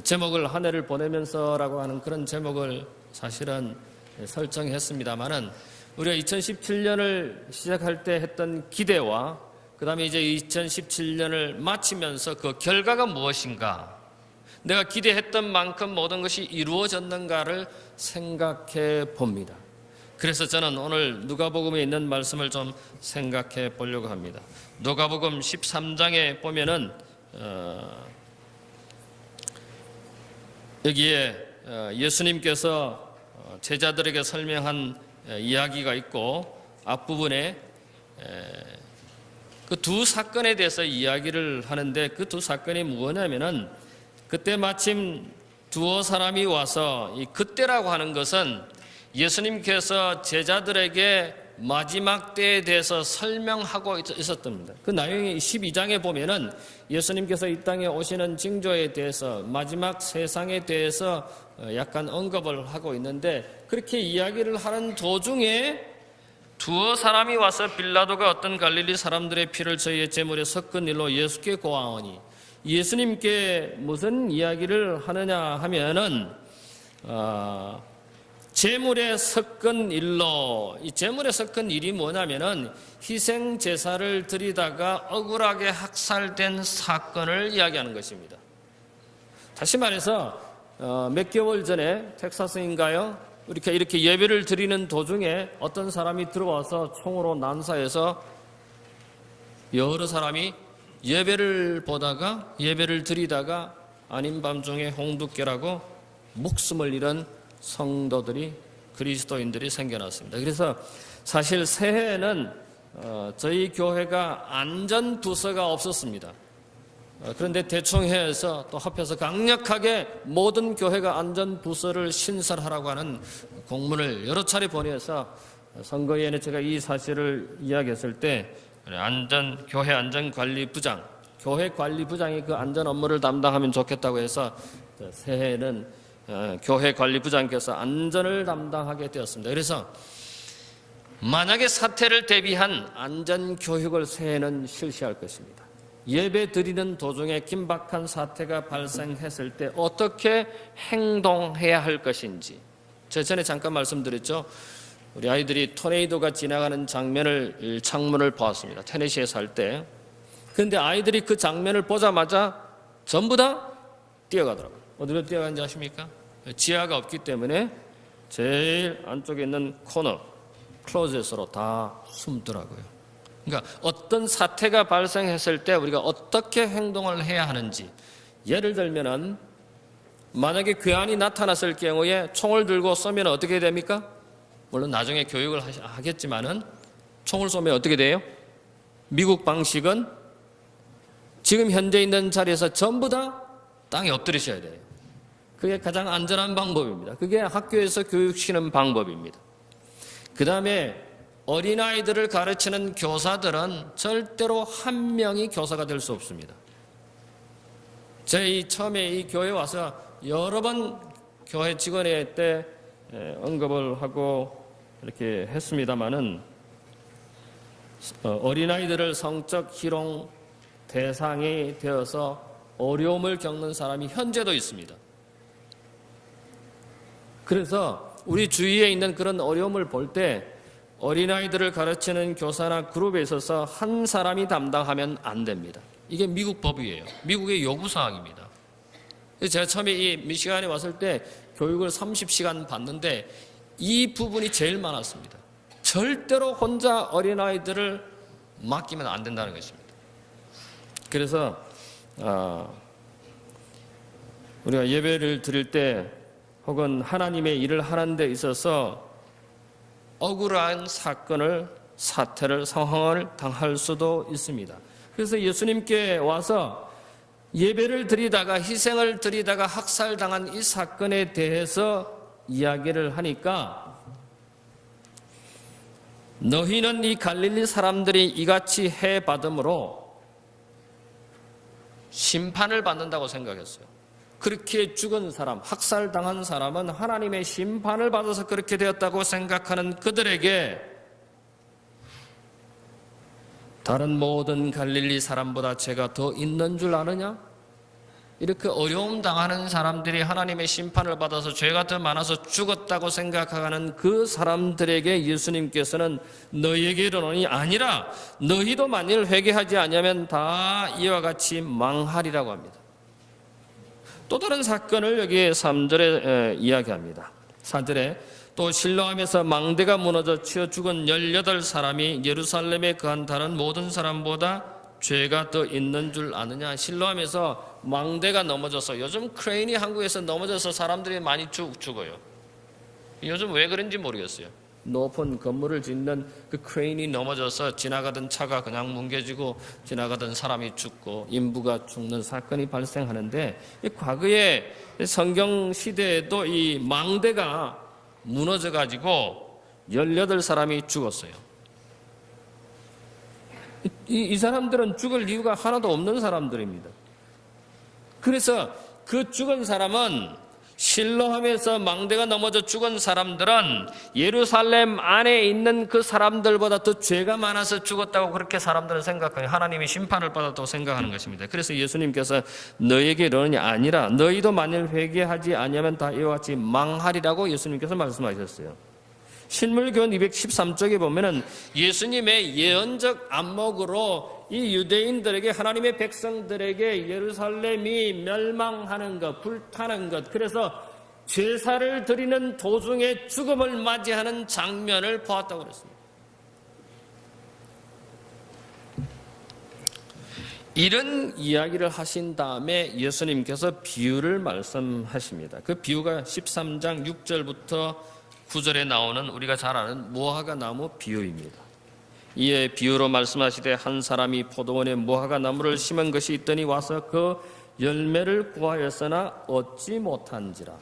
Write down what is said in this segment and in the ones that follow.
제목을 한 해를 보내면서라고 하는 그런 제목을 사실은 설정했습니다만은 우리가 2017년을 시작할 때 했던 기대와 그 다음에 이제 2017년을 마치면서 그 결과가 무엇인가, 내가 기대했던 만큼 모든 것이 이루어졌는가를 생각해 봅니다. 그래서 저는 오늘 누가복음에 있는 말씀을 좀 생각해 보려고 합니다. 누가복음 13장에 보면은 여기에 예수님께서 제자들에게 설명한 이야기가 있고 앞부분에 그 두 사건에 대해서 이야기를 하는데, 그 두 사건이 뭐냐면은 그때 마침 두어 사람이 와서, 이 그때라고 하는 것은 예수님께서 제자들에게 마지막 때에 대해서 설명하고 있었답니다. 그 내용이 12장에 보면은 예수님께서 이 땅에 오시는 징조에 대해서, 마지막 세상에 대해서 약간 언급을 하고 있는데, 그렇게 이야기를 하는 도중에 두어 사람이 와서 빌라도가 어떤 갈릴리 사람들의 피를 저희의 제물에 섞은 일로 예수께 고하오니, 예수님께 무슨 이야기를 하느냐 하면은 제물에 섞은 일로, 이 제물에 섞은 일이 뭐냐면은 희생 제사를 드리다가 억울하게 학살된 사건을 이야기하는 것입니다. 다시 말해서 몇 개월 전에 텍사스인가요? 이렇게 예배를 드리는 도중에 어떤 사람이 들어와서 총으로 난사해서 여러 사람이 예배를 드리다가 아닌 밤중에 홍두깨라고 목숨을 잃은 성도들이, 그리스도인들이 생겨났습니다. 그래서 사실 새해에는 저희 교회가 안전부서가 없었습니다. 그런데 대총회에서 또 합해서 강력하게 모든 교회가 안전부서를 신설하라고 하는 공문을 여러 차례 보내서 선거위원회 제가 이 사실을 이야기했을 때 교회 안전관리부장, 교회 관리부장이 그 안전 업무를 담당하면 좋겠다고 해서 새해에는 교회 관리부장께서 안전을 담당하게 되었습니다. 그래서 만약에 사태를 대비한 안전교육을 새해에는 실시할 것입니다. 예배 드리는 도중에 긴박한 사태가 발생했을 때 어떻게 행동해야 할 것인지, 제가 전에 잠깐 말씀드렸죠. 우리 아이들이 토네이도가 지나가는 창문을 보았습니다. 테네시에 살 때. 그런데 아이들이 그 장면을 보자마자 전부 다 뛰어가더라고요. 어디로 뛰어가는지 아십니까? 지하가 없기 때문에 제일 안쪽에 있는 코너, 클로젯으로 다 숨더라고요. 그러니까 어떤 사태가 발생했을 때 우리가 어떻게 행동을 해야 하는지, 예를 들면은 만약에 괴한이 나타났을 경우에 총을 들고 쏘면 어떻게 됩니까? 물론 나중에 교육을 하겠지만은 총을 쏘면 어떻게 돼요? 미국 방식은 지금 현재 있는 자리에서 전부 다 땅에 엎드리셔야 돼요. 그게 가장 안전한 방법입니다. 그게 학교에서 교육시키는 방법입니다. 그 다음에 어린아이들을 가르치는 교사들은 절대로 한 명이 교사가 될 수 없습니다. 제가 처음에 이 교회에 와서 여러 번 교회 직원회 때 언급을 하고 이렇게 했습니다마는 어린아이들을 성적 희롱 대상이 되어서 어려움을 겪는 사람이 현재도 있습니다. 그래서 우리 주위에 있는 그런 어려움을 볼 때 어린아이들을 가르치는 교사나 그룹에 있어서 한 사람이 담당하면 안 됩니다. 이게 미국 법이에요. 미국의 요구사항입니다. 제가 처음에 이 미시간에 왔을 때 교육을 30시간 받는데 이 부분이 제일 많았습니다. 절대로 혼자 어린아이들을 맡기면 안 된다는 것입니다. 그래서 우리가 예배를 드릴 때 혹은 하나님의 일을 하는 데 있어서 억울한 사태를, 상황을 당할 수도 있습니다. 그래서 예수님께 와서 예배를 드리다가, 희생을 드리다가 학살당한 이 사건에 대해서 이야기를 하니까, 너희는 이 갈릴리 사람들이 이같이 해받음으로 심판을 받는다고 생각했어요. 그렇게 죽은 사람, 학살당한 사람은 하나님의 심판을 받아서 그렇게 되었다고 생각하는 그들에게 다른 모든 갈릴리 사람보다 죄가 더 있는 줄 아느냐? 이렇게 어려움 당하는 사람들이 하나님의 심판을 받아서 죄가 더 많아서 죽었다고 생각하는 그 사람들에게 예수님께서는 너희에게 이르노니 아니라 너희도 만일 회개하지 아니하면 다 이와 같이 망하리라고 합니다. 또 다른 사건을 여기 3절에 이야기합니다. 4절에 또 실로암에서 망대가 무너져 치어 죽은 18사람이 예루살렘에 거한 다른 모든 사람보다 죄가 더 있는 줄 아느냐. 실로암에서 망대가 넘어져서, 요즘 크레인이 한국에서 넘어져서 사람들이 많이 죽어요. 요즘 왜 그런지 모르겠어요. 높은 건물을 짓는 그 크레인이 넘어져서 지나가던 차가 그냥 뭉개지고 지나가던 사람이 죽고 인부가 죽는 사건이 발생하는데, 과거에 성경 시대에도 이 망대가 무너져 가지고 18사람이 죽었어요. 이 사람들은 죽을 이유가 하나도 없는 사람들입니다. 그래서 그 죽은 사람은, 실로암에서 망대가 넘어져 죽은 사람들은 예루살렘 안에 있는 그 사람들보다 더 죄가 많아서 죽었다고 그렇게 사람들은 생각해요. 하나님이 심판을 받았다고 생각하는 것입니다. 그래서 예수님께서 너희에게 이르노니 아니라 너희도 만일 회개하지 아니하면 다 이와 같이 망하리라고 예수님께서 말씀하셨어요. 신물교훈 213쪽에 보면은 예수님의 예언적 안목으로 이 유대인들에게, 하나님의 백성들에게 예루살렘이 멸망하는 것, 불타는 것, 그래서 제사를 드리는 도중에 죽음을 맞이하는 장면을 보았다고 그랬습니다. 이런 이야기를 하신 다음에 예수님께서 비유를 말씀하십니다. 그 비유가 13장 6절부터 9절에 나오는 우리가 잘 아는 무화과 나무 비유입니다. 이에 비유로 말씀하시되 한 사람이 포도원에 무화과 나무를 심은 것이 있더니 와서 그 열매를 구하였으나 얻지 못한지라.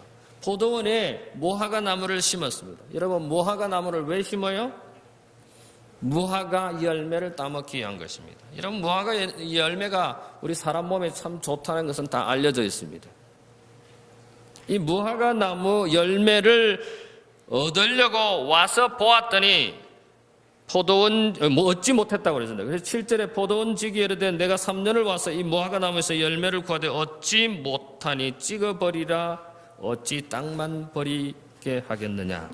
포도원에 무화과 나무를 심었습니다. 여러분, 무화과 나무를 왜 심어요? 무화과 열매를 따먹기 위한 것입니다. 여러분, 무화과 열매가 우리 사람 몸에 참 좋다는 것은 다 알려져 있습니다. 이 무화과 나무 열매를 얻으려고 와서 보았더니 포도원 얻지 못했다고 그랬습니다. 그래서 7절에 포도원 지기에 이르되 내가 3년을 와서 이 무화과 나무에서 열매를 구하되 얻지 못하니 찍어버리라. 어찌 땅만 버리게 하겠느냐.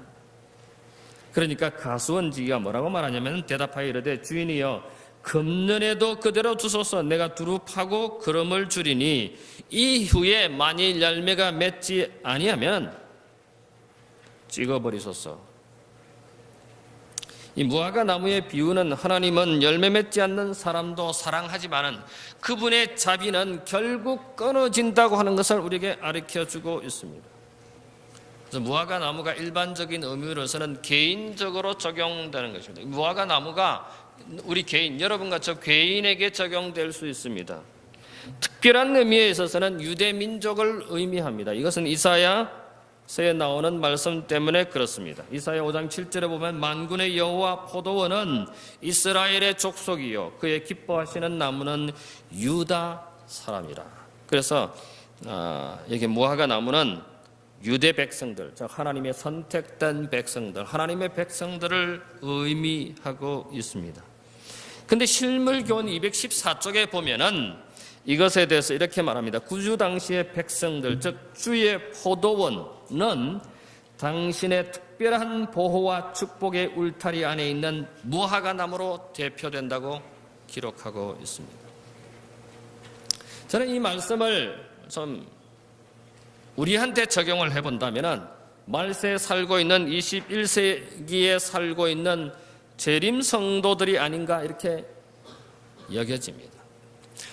그러니까 가수원 지기가 뭐라고 말하냐면 대답하여 이르되 주인이여 금년에도 그대로 두소서. 내가 두루 파고 그름을 주리니 이후에 만일 열매가 맺지 아니하면 찍어버리소서. 이 무화과 나무의 비유는 하나님은 열매 맺지 않는 사람도 사랑하지만은 그분의 자비는 결국 끊어진다고 하는 것을 우리에게 가르쳐주고 있습니다. 그래서 무화과 나무가 일반적인 의미로서는 개인적으로 적용되는 것입니다. 무화과 나무가 우리 개인, 여러분과 저 개인에게 적용될 수 있습니다. 특별한 의미에 있어서는 유대 민족을 의미합니다. 이것은 이사야서에 나오는 말씀 때문에 그렇습니다. 이사야 5장 7절에 보면 만군의 여호와 포도원은 이스라엘의 족속이요 그의 기뻐하시는 나무는 유다 사람이라. 그래서 여기 무화과 나무는 유대 백성들, 즉 하나님의 선택된 백성들, 하나님의 백성들을 의미하고 있습니다. 근데 실물교훈 214쪽에 보면은 이것에 대해서 이렇게 말합니다. 구주 당시의 백성들, 즉 주의 포도원은 당신의 특별한 보호와 축복의 울타리 안에 있는 무화과 나무로 대표된다고 기록하고 있습니다. 저는 이 말씀을 좀 우리한테 적용을 해본다면 말세에 살고 있는 21세기에 살고 있는 재림 성도들이 아닌가 이렇게 여겨집니다.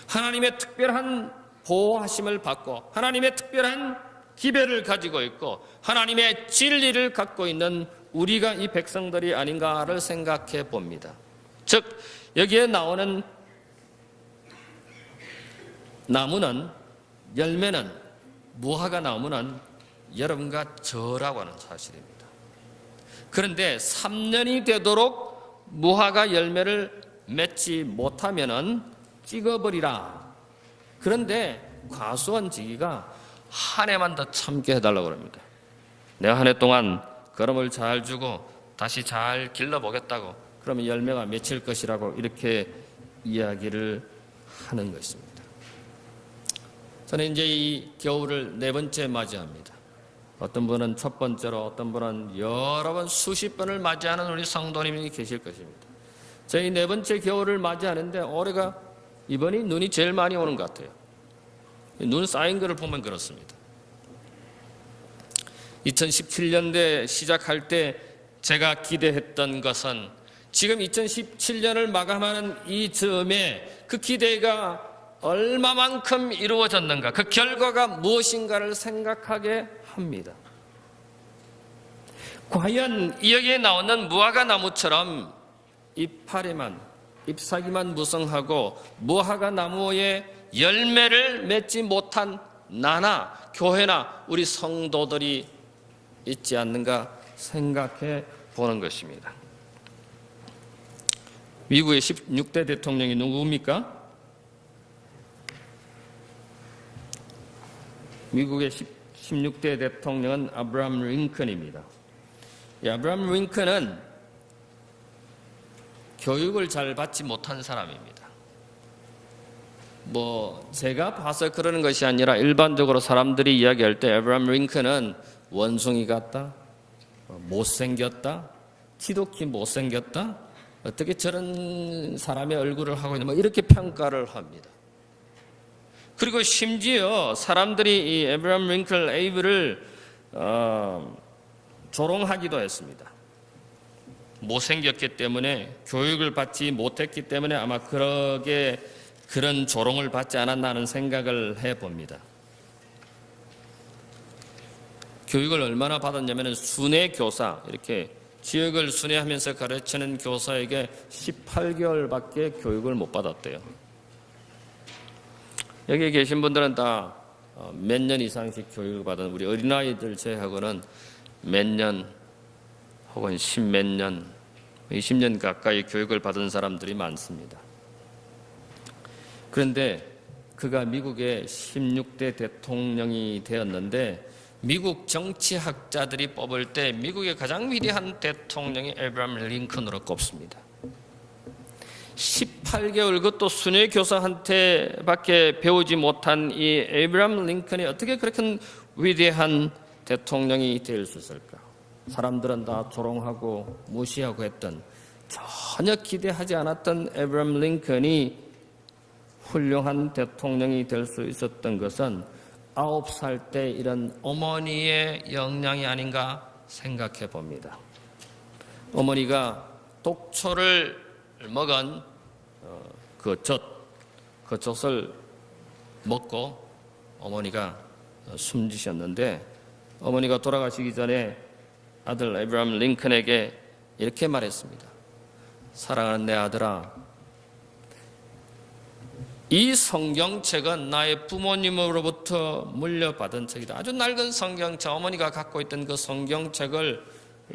하나님의 특별한 보호하심을 받고 하나님의 특별한 기별을 가지고 있고 하나님의 진리를 갖고 있는 우리가 이 백성들이 아닌가를 생각해 봅니다. 즉 여기에 나오는 나무는, 열매는, 무화과 나무는 여러분과 저라고 하는 사실입니다. 그런데 3년이 되도록 무화과 열매를 맺지 못하면은 찍어버리라. 그런데 과수원 지기가 한 해만 더 참게 해달라고 합니다. 내가 한 해 동안 걸음을 잘 주고 다시 잘 길러보겠다고. 그러면 열매가 맺힐 것이라고 이렇게 이야기를 하는 것입니다. 저는 이제 이 겨울을 네 번째 맞이합니다. 어떤 분은 첫 번째로, 어떤 분은 여러 번 수십 번을 맞이하는 우리 성도님이 계실 것입니다. 저희 네 번째 겨울을 맞이하는데 올해가 이번이 눈이 제일 많이 오는 것 같아요. 눈 쌓인 것을 보면 그렇습니다. 2017년대 시작할 때 제가 기대했던 것은 지금 2017년을 마감하는 이 즈음에 그 기대가 얼마만큼 이루어졌는가, 그 결과가 무엇인가를 생각하게 합니다. 과연 여기에 나오는 무화과 나무처럼 이파리만, 잎사귀만 무성하고 무화과 나무에 열매를 맺지 못한 나나 교회나 우리 성도들이 있지 않는가 생각해 보는 것입니다. 미국의 16대 대통령이 누구입니까? 미국의 16대 대통령은 아브라함 링컨입니다. 이 아브라함 링컨은 교육을 잘 받지 못한 사람입니다. 제가 봐서 그러는 것이 아니라 일반적으로 사람들이 이야기할 때 아브라함 링컨은 원숭이 같다, 못생겼다, 티도키 못생겼다, 어떻게 저런 사람의 얼굴을 하고 있나, 이렇게 평가를 합니다. 그리고 심지어 사람들이 이 아브라함 링컨 에이브를 조롱하기도 했습니다. 못생겼기 때문에, 교육을 받지 못했기 때문에 아마 그런 조롱을 받지 않았나 하는 생각을 해봅니다. 교육을 얼마나 받았냐면 순회 교사, 이렇게 지역을 순회하면서 가르치는 교사에게 18개월밖에 교육을 못 받았대요. 여기 계신 분들은 다 몇 년 이상씩 교육을 받은, 우리 어린아이들 제외하고는 몇 년 혹은 십몇 년, 20년 가까이 교육을 받은 사람들이 많습니다. 그런데 그가 미국의 16대 대통령이 되었는데 미국 정치학자들이 뽑을 때 미국의 가장 위대한 대통령이 아브라함 링컨으로 꼽습니다. 18개월, 그것도 순회 교사한테밖에 배우지 못한 이 아브라함 링컨이 어떻게 그렇게 위대한 대통령이 될 수 있을까? 사람들은 다 조롱하고 무시하고 했던, 전혀 기대하지 않았던 아브라함 링컨이 훌륭한 대통령이 될 수 있었던 것은 9살 때 이런 어머니의 영향이 아닌가 생각해 봅니다. 어머니가 독초를 먹은 그 젖을 먹고 어머니가 숨지셨는데, 어머니가 돌아가시기 전에 아들 아브라함 링컨에게 이렇게 말했습니다. 사랑하는 내 아들아, 이 성경책은 나의 부모님으로부터 물려받은 책이다. 아주 낡은 성경책, 어머니가 갖고 있던 그 성경책을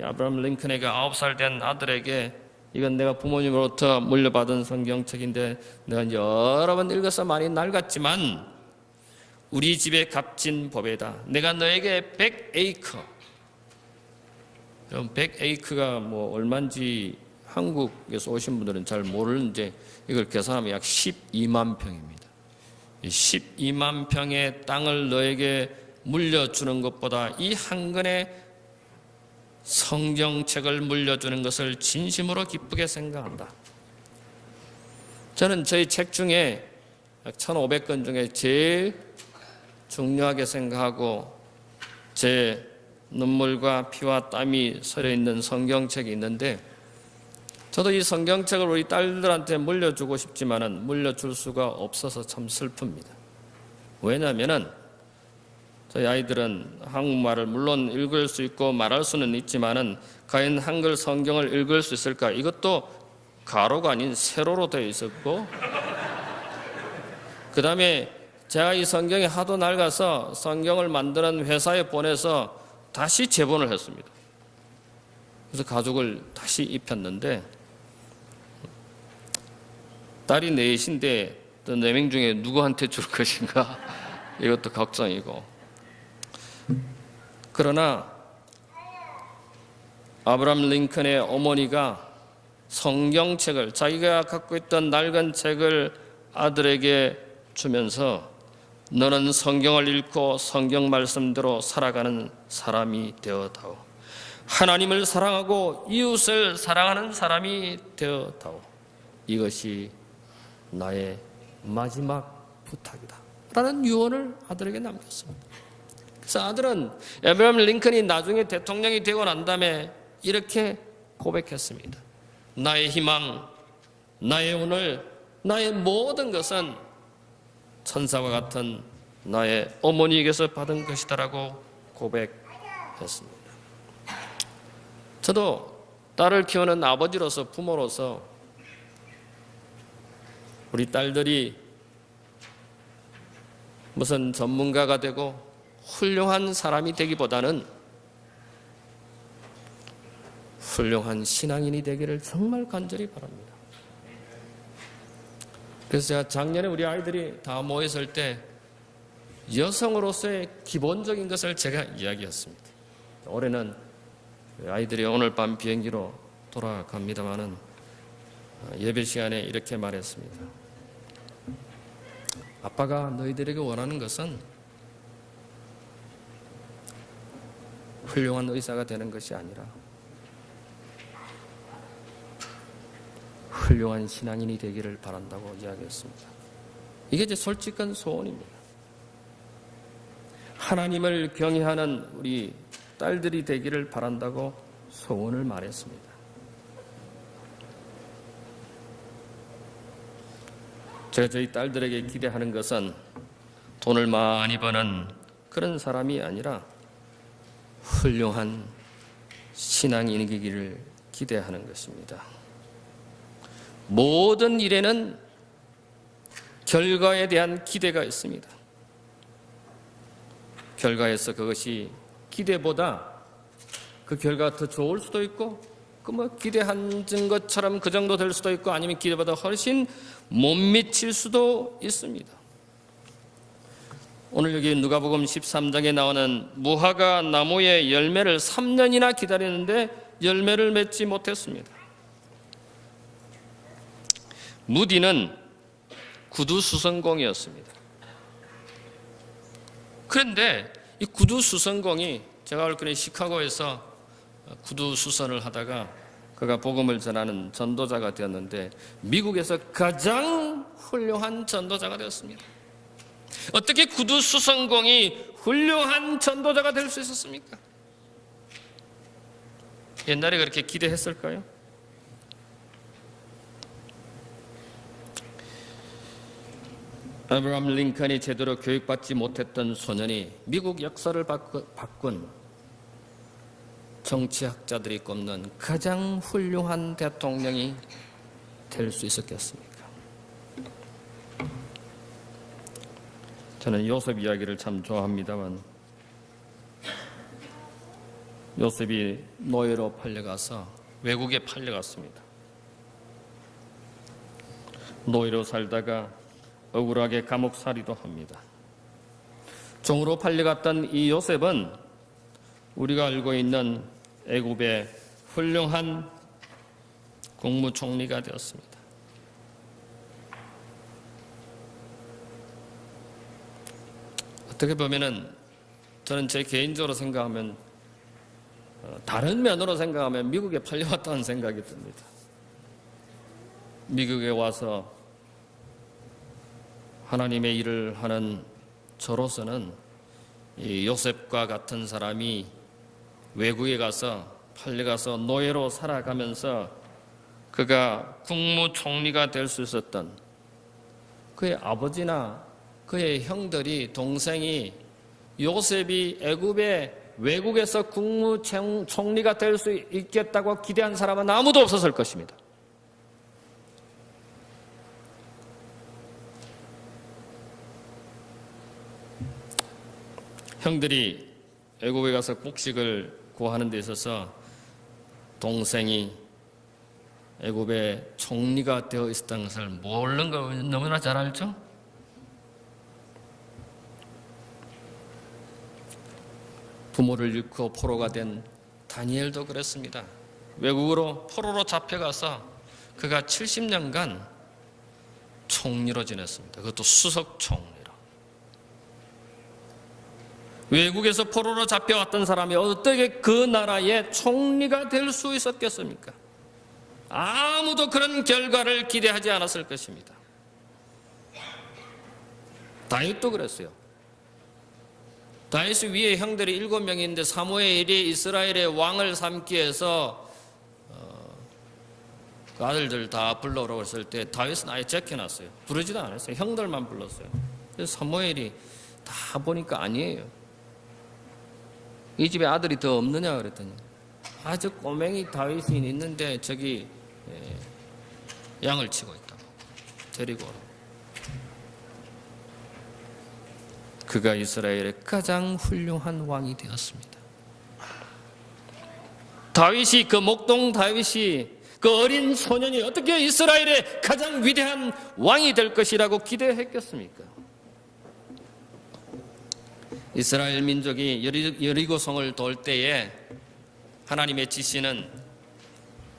아브라함 링컨에게 9살 된 아들에게, 이건 내가 부모님으로부터 물려받은 성경책인데 내가 여러 번 읽어서 많이 낡았지만 우리 집의 값진 법에다 내가 너에게 100에이커, 100에이커가 얼마인지 한국에서 오신 분들은 잘 모르는데 이걸 계산하면 약 12만 평입니다. 12만 평의 땅을 너에게 물려주는 것보다 이 한 권의 성경책을 물려주는 것을 진심으로 기쁘게 생각한다. 저는 저희 책 중에 약 1,500권 중에 제일 중요하게 생각하고 제 눈물과 피와 땀이 서려 있는 성경책이 있는데, 저도 이 성경책을 우리 딸들한테 물려주고 싶지만은 물려줄 수가 없어서 참 슬픕니다. 왜냐하면은 저희 아이들은 한국말을 물론 읽을 수 있고 말할 수는 있지만은 과연 한글 성경을 읽을 수 있을까? 이것도 가로가 아닌 세로로 되어 있었고, 그 다음에 제가 이 성경이 하도 낡아서 성경을 만드는 회사에 보내서 다시 재본을 했습니다. 그래서 가죽을 다시 입혔는데, 딸이 넷인데 또 4명 중에 누구한테 줄 것인가? 이것도 걱정이고. 그러나 아브라함 링컨의 어머니가 성경책을, 자기가 갖고 있던 낡은 책을 아들에게 주면서 너는 성경을 읽고 성경 말씀대로 살아가는 사람이 되어다오. 하나님을 사랑하고 이웃을 사랑하는 사람이 되어다오. 이것이 나의 마지막 부탁이다 라는 유언을 아들에게 남겼습니다. 그래서 아들은 에브라임 링컨이 나중에 대통령이 되고 난 다음에 이렇게 고백했습니다. 나의 희망, 나의 오늘, 나의 모든 것은 천사와 같은 나의 어머니에게서 받은 것이다라고 고백했습니다. 저도 딸을 키우는 아버지로서, 부모로서 우리 딸들이 무슨 전문가가 되고 훌륭한 사람이 되기보다는 훌륭한 신앙인이 되기를 정말 간절히 바랍니다. 그래서 제가 작년에 우리 아이들이 다 모였을 때 여성으로서의 기본적인 것을 제가 이야기했습니다. 올해는 아이들이 오늘 밤 비행기로 돌아갑니다마는 예배 시간에 이렇게 말했습니다. 아빠가 너희들에게 원하는 것은 훌륭한 의사가 되는 것이 아니라 훌륭한 신앙인이 되기를 바란다고 이야기했습니다. 이게 제 솔직한 소원입니다. 하나님을 경외하는 우리 딸들이 되기를 바란다고 소원을 말했습니다. 제가 저희 딸들에게 기대하는 것은 돈을 많이 버는 그런 사람이 아니라 훌륭한 신앙인이기를 기대하는 것입니다. 모든 일에는 결과에 대한 기대가 있습니다. 결과에서 그것이 기대보다 그 결과가 더 좋을 수도 있고 기대한 것처럼 그 정도 될 수도 있고 아니면 기대보다 훨씬 못 미칠 수도 있습니다. 오늘 여기 누가복음 13장에 나오는 무화과 나무의 열매를 3년이나 기다리는데 열매를 맺지 못했습니다. 무디는 구두수선공이었습니다. 그런데 이 구두수선공이 제가 얼핏 시카고에서 구두수선을 하다가 그가 복음을 전하는 전도자가 되었는데 미국에서 가장 훌륭한 전도자가 되었습니다. 어떻게 구두수선공이 훌륭한 전도자가 될 수 있었습니까? 옛날에 그렇게 기대했을까요? 아브라함 링컨이 제대로 교육받지 못했던 소년이 미국 역사를 바꾼 정치학자들이 꼽는 가장 훌륭한 대통령이 될 수 있었겠습니까? 저는 요셉 이야기를 참 좋아합니다만 요셉이 노예로 팔려가서 외국에 팔려갔습니다. 노예로 살다가 억울하게 감옥살이도 합니다. 종으로 팔려갔던 이 요셉은 우리가 알고 있는 애굽의 훌륭한 국무총리가 되었습니다. 어떻게 보면은 저는 제 개인적으로 생각하면 다른 면으로 생각하면 미국에 팔려왔다는 생각이 듭니다. 미국에 와서 하나님의 일을 하는 저로서는 이 요셉과 같은 사람이 외국에 가서 팔려가서 노예로 살아가면서 그가 국무총리가 될 수 있었던 그의 아버지나 그의 형들이 동생이 요셉이 애굽의 외국에서 국무총리가 될 수 있겠다고 기대한 사람은 아무도 없었을 것입니다. 형들이 애굽에 가서 곡식을 구하는 데 있어서 동생이 애굽의 총리가 되어 있었다는 것을 모르는 거 너무나 잘 알죠? 부모를 잃고 포로가 된 다니엘도 그랬습니다. 외국으로 포로로 잡혀가서 그가 70년간 총리로 지냈습니다. 그것도 수석 총리로. 외국에서 포로로 잡혀왔던 사람이 어떻게 그 나라의 총리가 될 수 있었겠습니까? 아무도 그런 결과를 기대하지 않았을 것입니다. 다윗도 그랬어요. 다윗 위에 형들이 7명인데 사무엘이 이스라엘의 왕을 삼기 위해서 그 아들들 다 불러오라고 했을 때 다윗은 아예 제껴놨어요. 부르지도 않았어요. 형들만 불렀어요. 그래서 사무엘이 다 보니까 아니에요. 이 집에 아들이 더 없느냐 그랬더니 저 꼬맹이 다윗이 있는데 저기 양을 치고 있다고 데리고 오라고. 그가 이스라엘의 가장 훌륭한 왕이 되었습니다. 다윗이, 그 목동 다윗이, 그 어린 소년이 어떻게 이스라엘의 가장 위대한 왕이 될 것이라고 기대했겠습니까? 이스라엘 민족이 여리고성을 돌 때에 하나님의 지시는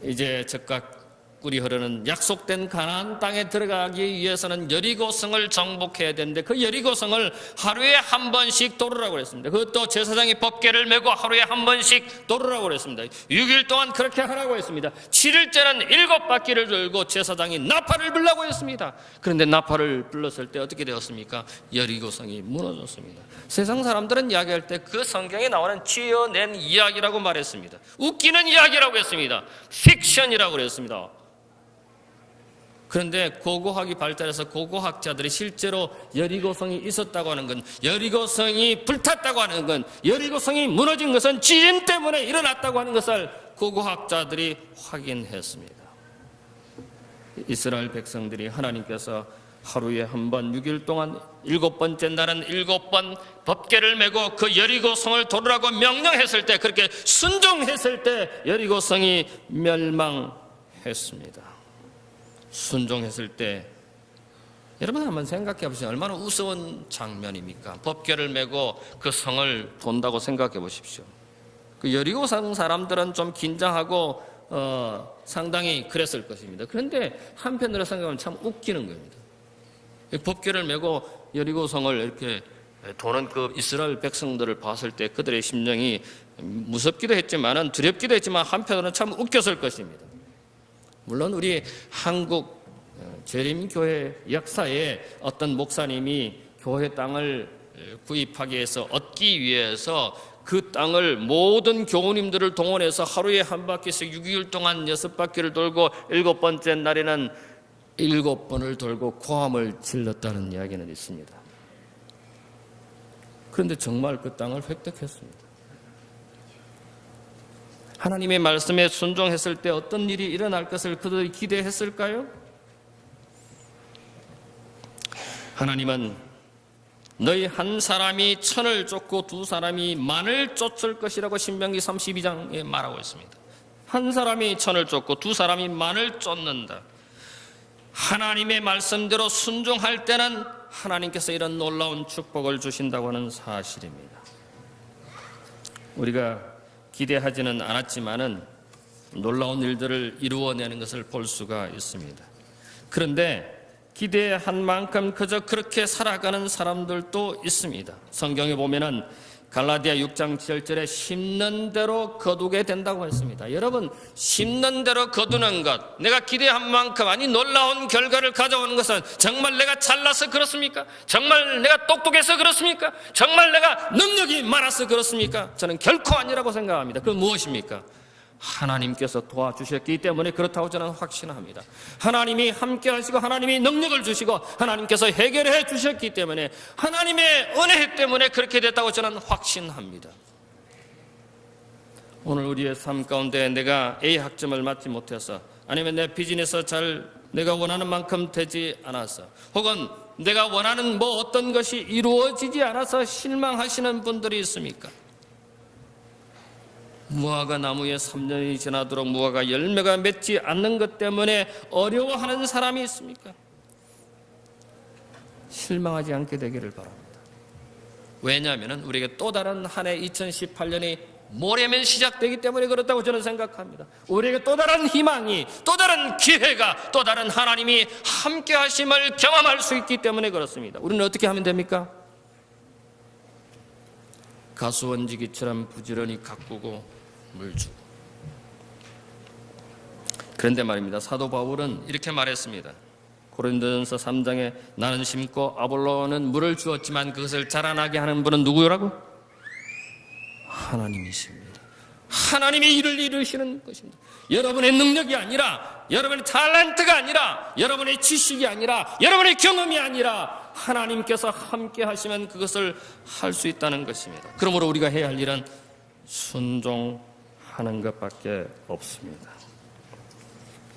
이제 적과 꿀이 흐르는 약속된 가나안 땅에 들어가기 위해서는 여리고성을 정복해야 되는데 그 여리고성을 하루에 한 번씩 돌으라고 그랬습니다. 그것도 제사장이 법궤를 메고 하루에 한 번씩 돌으라고 그랬습니다. 6일 동안 그렇게 하라고 했습니다. 7일째는 7바퀴를 돌고 제사장이 나팔을 불라고 했습니다. 그런데 나팔을 불렀을 때 어떻게 되었습니까? 여리고성이 무너졌습니다. 세상 사람들은 이야기할 때 그 성경에 나오는 지어낸 이야기라고 말했습니다. 웃기는 이야기라고 했습니다. 픽션이라고 그랬습니다. 그런데 고고학이 발달해서 고고학자들이 실제로 여리고성이 있었다고 하는 건, 여리고성이 불탔다고 하는 건, 여리고성이 무너진 것은 지진 때문에 일어났다고 하는 것을 고고학자들이 확인했습니다. 이스라엘 백성들이 하나님께서 하루에 한 번 6일 동안 7번째 날은 7번 법궤를 메고 그 여리고성을 돌으라고 명령했을 때, 그렇게 순종했을 때 여리고성이 멸망했습니다. 순종했을 때 여러분 한번 생각해 보시죠. 얼마나 우스운 장면입니까? 법궤를 메고 그 성을 돈다고 생각해 보십시오. 그 여리고성 사람들은 좀 긴장하고 상당히 그랬을 것입니다. 그런데 한편으로 생각하면 참 웃기는 겁니다. 법궤를 메고 여리고성을 이렇게 도는 그 이스라엘 백성들을 봤을 때 그들의 심정이 무섭기도 했지만 두렵기도 했지만 한편으로는 참 웃겼을 것입니다. 물론 우리 한국 재림교회 역사에 어떤 목사님이 교회 땅을 구입하기 위해서 얻기 위해서 그 땅을 모든 교우님들을 동원해서 하루에 한 바퀴씩 6일 동안 6바퀴를 돌고 7번째 날에는 7번을 돌고 고함을 질렀다는 이야기는 있습니다. 그런데 정말 그 땅을 획득했습니다. 하나님의 말씀에 순종했을 때 어떤 일이 일어날 것을 그들이 기대했을까요? 하나님은 너희 한 사람이 천을 쫓고 두 사람이 만을 쫓을 것이라고 신명기 32장에 말하고 있습니다. 한 사람이 천을 쫓고 두 사람이 만을 쫓는다. 하나님의 말씀대로 순종할 때는 하나님께서 이런 놀라운 축복을 주신다고 하는 사실입니다. 우리가 기대하지는 않았지만은 놀라운 일들을 이루어내는 것을 볼 수가 있습니다. 그런데 기대한 만큼 그저 그렇게 살아가는 사람들도 있습니다. 성경에 보면은 갈라디아 6장 7절에 심는 대로 거두게 된다고 했습니다. 여러분, 심는 대로 거두는 것, 내가 기대한 만큼 아니 놀라운 결과를 가져오는 것은 정말 내가 잘나서 그렇습니까? 정말 내가 똑똑해서 그렇습니까? 정말 내가 능력이 많아서 그렇습니까? 저는 결코 아니라고 생각합니다. 그건 무엇입니까? 하나님께서 도와주셨기 때문에 그렇다고 저는 확신합니다. 하나님이 함께 하시고 하나님이 능력을 주시고 하나님께서 해결해 주셨기 때문에 하나님의 은혜 때문에 그렇게 됐다고 저는 확신합니다. 오늘 우리의 삶 가운데 내가 A 학점을 맞지 못해서, 아니면 내 비즈니스 잘 내가 원하는 만큼 되지 않아서, 혹은 내가 원하는 어떤 것이 이루어지지 않아서 실망하시는 분들이 있습니까? 무화과 나무에 3년이 지나도록 무화과 열매가 맺지 않는 것 때문에 어려워하는 사람이 있습니까? 실망하지 않게 되기를 바랍니다. 왜냐하면 우리에게 또 다른 한 해 2018년이 모레면 시작되기 때문에 그렇다고 저는 생각합니다. 우리에게 또 다른 희망이, 또 다른 기회가, 또 다른 하나님이 함께 하심을 경험할 수 있기 때문에 그렇습니다. 우리는 어떻게 하면 됩니까? 가수원지기처럼 부지런히 가꾸고 물주고. 그런데 말입니다, 사도 바울은 이렇게 말했습니다. 고린도전서 3장에 나는 심고 아볼로는 물을 주었지만 그것을 자라나게 하는 분은 누구라고? 하나님이십니다. 하나님이 일을 이루시는 것입니다. 여러분의 능력이 아니라, 여러분의 탤런트가 아니라, 여러분의 지식이 아니라, 여러분의 경험이 아니라 하나님께서 함께 하시면 그것을 할 수 있다는 것입니다. 그러므로 우리가 해야 할 일은 순종하는 것밖에 없습니다.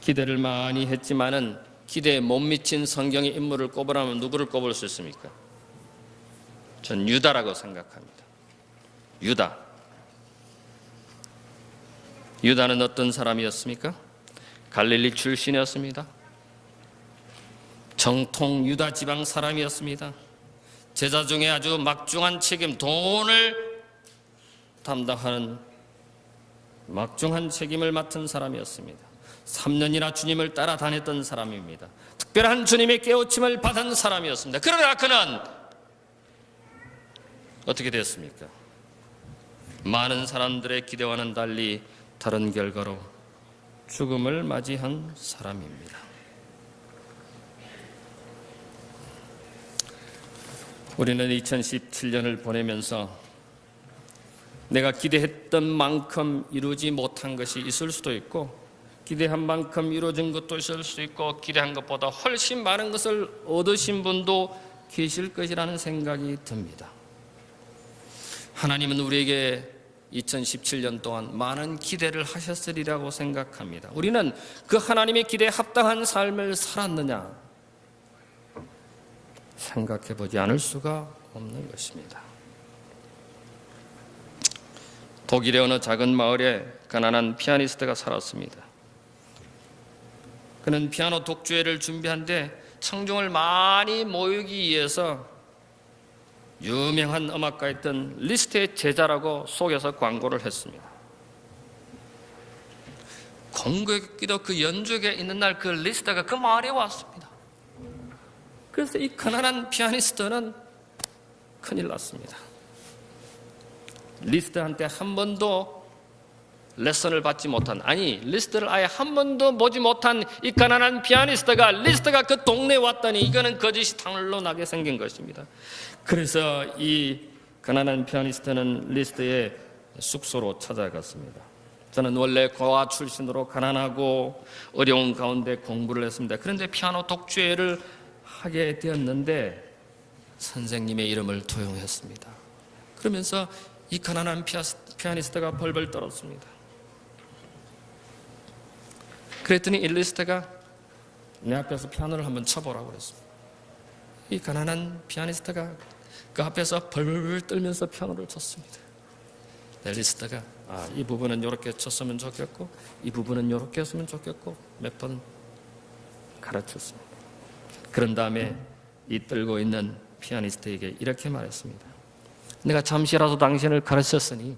기대를 많이 했지만은 기대에 못 미친 성경의 인물을 꼽으라면 누구를 꼽을 수 있습니까? 전 유다라고 생각합니다. 유다는 어떤 사람이었습니까? 갈릴리 출신이었습니다. 정통 유다 지방 사람이었습니다. 제자 중에 아주 막중한 책임, 돈을 담당하는 막중한 책임을 맡은 사람이었습니다. 3년이나 주님을 따라다녔던 사람입니다. 특별한 주님의 깨우침을 받은 사람이었습니다. 그러나 그는 어떻게 됐습니까? 많은 사람들의 기대와는 달리 다른 결과로 죽음을 맞이한 사람입니다. 우리는 2017년을 보내면서 내가 기대했던 만큼 이루지 못한 것이 있을 수도 있고, 기대한 만큼 이루어진 것도 있을 수 있고, 기대한 것보다 훨씬 많은 것을 얻으신 분도 계실 것이라는 생각이 듭니다. 하나님은 우리에게 2017년 동안 많은 기대를 하셨으리라고 생각합니다. 우리는 그 하나님의 기대에 합당한 삶을 살았느냐 생각해 보지 않을 수가 없는 것입니다. 독일의 어느 작은 마을에 가난한 피아니스트가 살았습니다. 그는 피아노 독주회를 준비하는데 청중을 많이 모이기 위해서 유명한 음악가였던 리스트의 제자라고 속여서 광고를 했습니다. 공교롭게도 그 연주회에 있는 날 그 리스트가 그 마을에 왔습니다. 그래서 이 가난한 피아니스트는 큰일 났습니다. 리스트한테 한 번도 레슨을 받지 못한, 리스트를 아예 한 번도 보지 못한 이 가난한 피아니스트가 리스트가 그 동네에 왔더니 이거는 거짓이 당일로 나게 생긴 것입니다. 그래서 이 가난한 피아니스트는 리스트의 숙소로 찾아갔습니다. 저는 원래 고아 출신으로 가난하고 어려운 가운데 공부를 했습니다. 그런데 피아노 독주회를 하게 되었는데 선생님의 이름을 도용했습니다. 그러면서 이 가난한 피아니스트가 벌벌 떨었습니다. 그랬더니 이 리스트가 내 앞에서 피아노를 한번 쳐보라고 그랬습니다. 이 가난한 피아니스트가 그 앞에서 벌벌 떨면서 피아노를 쳤습니다. 리스트가 이 부분은 이렇게 쳤으면 좋겠고, 이 부분은 이렇게 했으면 좋겠고 몇 번 가르쳤습니다. 그런 다음에 이 떨고 있는 피아니스트에게 이렇게 말했습니다. 내가 잠시라도 당신을 가르쳤으니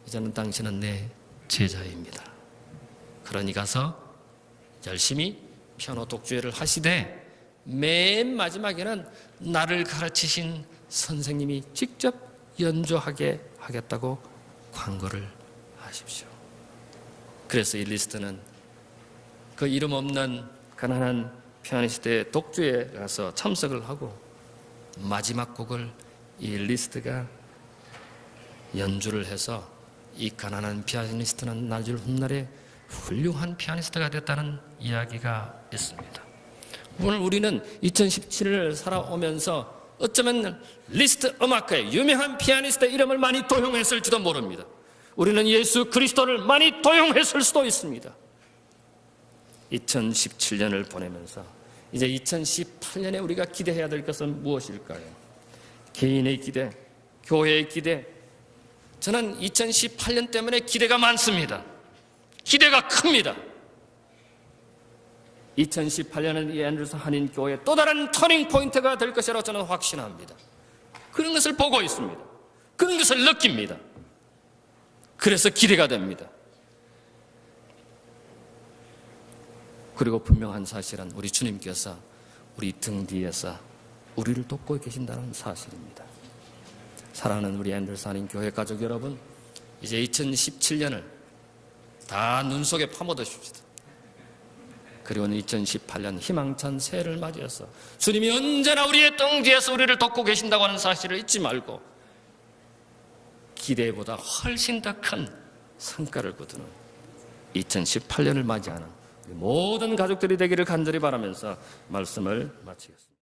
이제는 당신은 내 제자입니다. 그러니 가서 열심히 피아노 독주회를 하시되 맨 마지막에는 나를 가르치신 선생님이 직접 연주하게 하겠다고 광고를 하십시오. 그래서 이 리스트는 그 이름 없는 가난한 피아니스트의 독주회에 가서 참석을 하고 마지막 곡을 이 리스트가 연주를 해서 이 가난한 피아니스트는 나중 훗날에 훌륭한 피아니스트가 됐다는 이야기가 있습니다. 오늘 우리는 2017년을 살아오면서 어쩌면 리스트 음악가의 유명한 피아니스트의 이름을 많이 도용했을지도 모릅니다. 우리는 예수 그리스도를 많이 도용했을 수도 있습니다. 2017년을 보내면서 이제 2018년에 우리가 기대해야 될 것은 무엇일까요? 개인의 기대, 교회의 기대. 저는 2018년 때문에 기대가 많습니다. 기대가 큽니다. 2018년은 이 앤드루스 한인교회 또 다른 터닝 포인트가 될 것이라고 저는 확신합니다. 그런 것을 보고 있습니다. 그런 것을 느낍니다. 그래서 기대가 됩니다. 그리고 분명한 사실은 우리 주님께서 우리 등 뒤에서 우리를 돕고 계신다는 사실입니다. 사랑하는 우리 앤들사님 교회 가족 여러분, 이제 2017년을 다 눈 속에 파묻으십시다. 그리고는 2018년 희망찬 새해를 맞이해서 주님이 언제나 우리의 등 뒤에서 우리를 돕고 계신다고 하는 사실을 잊지 말고 기대보다 훨씬 더 큰 성과를 거두는 2018년을 맞이하는 모든 가족들이 되기를 간절히 바라면서 말씀을 마치겠습니다.